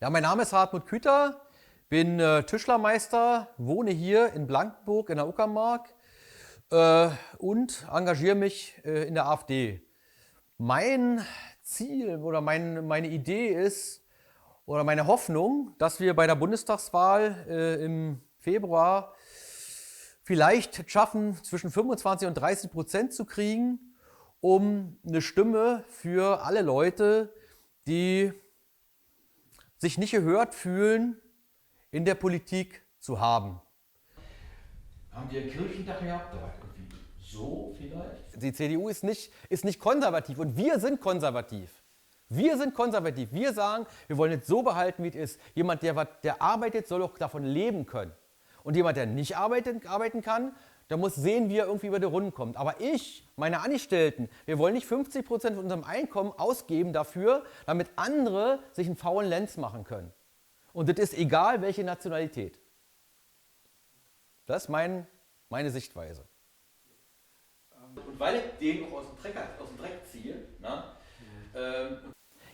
Ja, mein Name ist Hartmut Küter, bin Tischlermeister, wohne hier in Blankenburg in der Uckermark und engagiere mich in der AfD. Mein Ziel oder meine Idee ist, oder meine Hoffnung, dass wir bei der Bundestagswahl im Februar vielleicht schaffen, zwischen 25 und 30% zu kriegen, um eine Stimme für alle Leute, die sich nicht gehört fühlen, in der Politik zu haben. Haben wir einen Kirchentag gehabt? Da war irgendwie so vielleicht. Die CDU ist nicht konservativ und wir sind konservativ. Wir sind konservativ. Wir sagen, wir wollen es so behalten, wie es ist. Jemand, der arbeitet, soll auch davon leben können. Und jemand, der nicht arbeiten kann, der muss sehen, wie er irgendwie über die Runden kommt. Aber meine Angestellten, wir wollen nicht 50% von unserem Einkommen ausgeben dafür, damit andere sich einen faulen Lenz machen können. Und das ist egal, welche Nationalität. Das ist meine Sichtweise. Und weil ich den auch aus dem Dreck ziehe,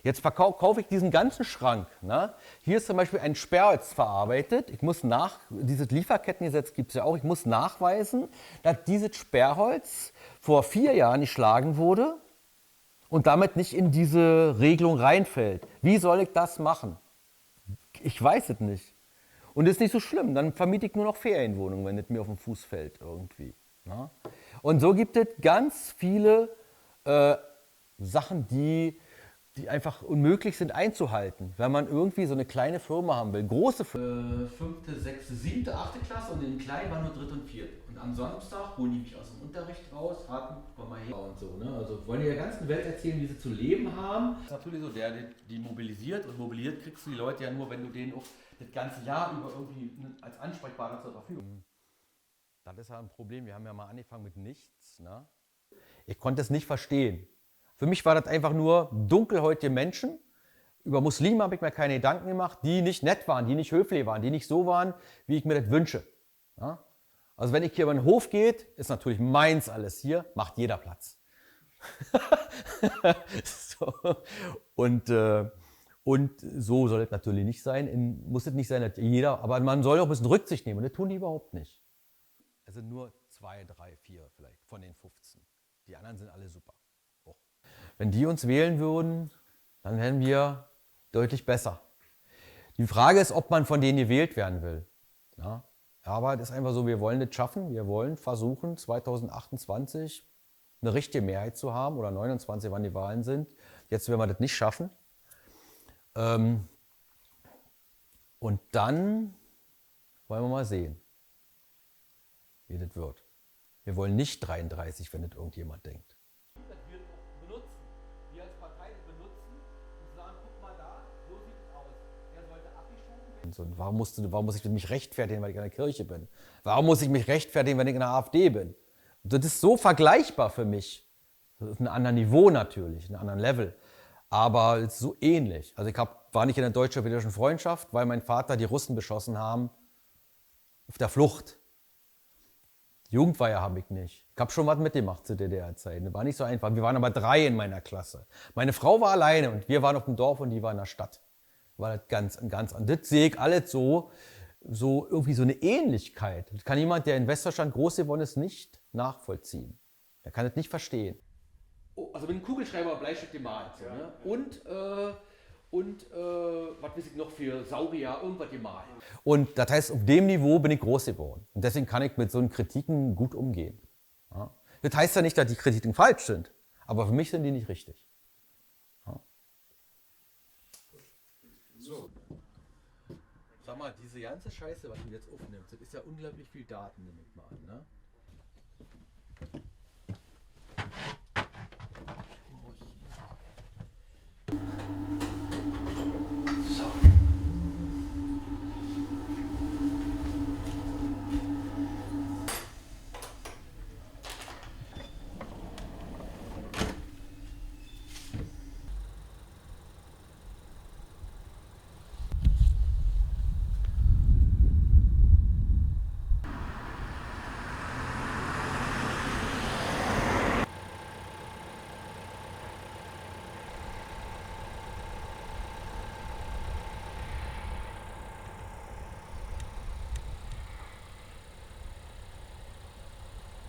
jetzt kaufe ich diesen ganzen Schrank. Hier ist zum Beispiel ein Sperrholz verarbeitet. Dieses Lieferkettengesetz gibt es ja auch. Ich muss nachweisen, dass dieses Sperrholz vor 4 Jahren geschlagen wurde und damit nicht in diese Regelung reinfällt. Wie soll ich das machen? Ich weiß es nicht. Und das ist nicht so schlimm. Dann vermiete ich nur noch Ferienwohnungen, wenn es mir auf den Fuß fällt irgendwie. Und so gibt es ganz viele Sachen, die einfach unmöglich sind einzuhalten, wenn man irgendwie so eine kleine Firma haben will. Große Firma. 5., 6., 7., 8. Klasse und in den Kleinen war nur 3. und 4. Und am Samstag holen die mich aus dem Unterricht raus, komm mal her und so. Also wollen die der ganzen Welt erzählen, wie sie zu leben haben. Das ist natürlich so, die mobilisiert und mobilisiert kriegst du die Leute ja nur, wenn du denen auch das ganze Jahr über irgendwie als Ansprechpartner zur Verfügung. Das ist ja ein Problem, wir haben ja mal angefangen mit nichts. Ich konnte es nicht verstehen. Für mich war das einfach nur dunkelhäutige Menschen. Über Muslime habe ich mir keine Gedanken gemacht, die nicht nett waren, die nicht höflich waren, die nicht so waren, wie ich mir das wünsche. Also wenn ich hier über den Hof geht, ist natürlich meins alles hier, macht jeder Platz. So. Und so soll es natürlich nicht sein. Muss es nicht sein, dass jeder, aber man soll auch ein bisschen Rücksicht nehmen. Und das tun die überhaupt nicht. Es sind nur 2, 3, 4 vielleicht von den 15. Die anderen sind alle super. Oh. Wenn die uns wählen würden, dann wären wir deutlich besser. Die Frage ist, ob man von denen gewählt werden will. Aber das ist einfach so, wir wollen das schaffen. Wir wollen versuchen, 2028 eine richtige Mehrheit zu haben oder 29, wann die Wahlen sind. Jetzt werden wir das nicht schaffen. Und dann wollen wir mal sehen, wie das wird. Wir wollen nicht 33, wenn das irgendjemand denkt. Das wir auch benutzen. Wir als Partei benutzen und sagen, guck mal da, so sieht es aus. Er sollte abgeschoben werden. Warum muss ich mich rechtfertigen, weil ich in der Kirche bin? Warum muss ich mich rechtfertigen, wenn ich in der AfD bin? Das ist so vergleichbar für mich. Das ist ein anderes Niveau natürlich, ein anderes Level. Aber es ist so ähnlich. Also war nicht in der deutsch-sowjetischen Freundschaft, weil mein Vater die Russen beschossen haben auf der Flucht. Jugendweihe habe ich nicht. Ich habe schon was mitgemacht zu DDR-Zeiten. Das war nicht so einfach. Wir waren aber 3 in meiner Klasse. Meine Frau war alleine und wir waren auf dem Dorf und die war in der Stadt. War das ganz anders. Das sehe ich alles so irgendwie so eine Ähnlichkeit. Das kann jemand, der in Westdeutschland groß geworden ist, nicht nachvollziehen. Er kann das nicht verstehen. Also mit einem Kugelschreiber Bleistift gemalt. So, ne? Und was weiß ich noch für Saurier, irgendwas gemalt. Und das heißt, auf dem Niveau bin ich groß geworden. Und deswegen kann ich mit so Kritiken gut umgehen. Das heißt ja nicht, dass die Kritiken falsch sind, aber für mich sind die nicht richtig. So. Sag mal, diese ganze Scheiße, was du jetzt aufnimmst, das ist ja unglaublich viel Daten, nehme ich mal an. Ne?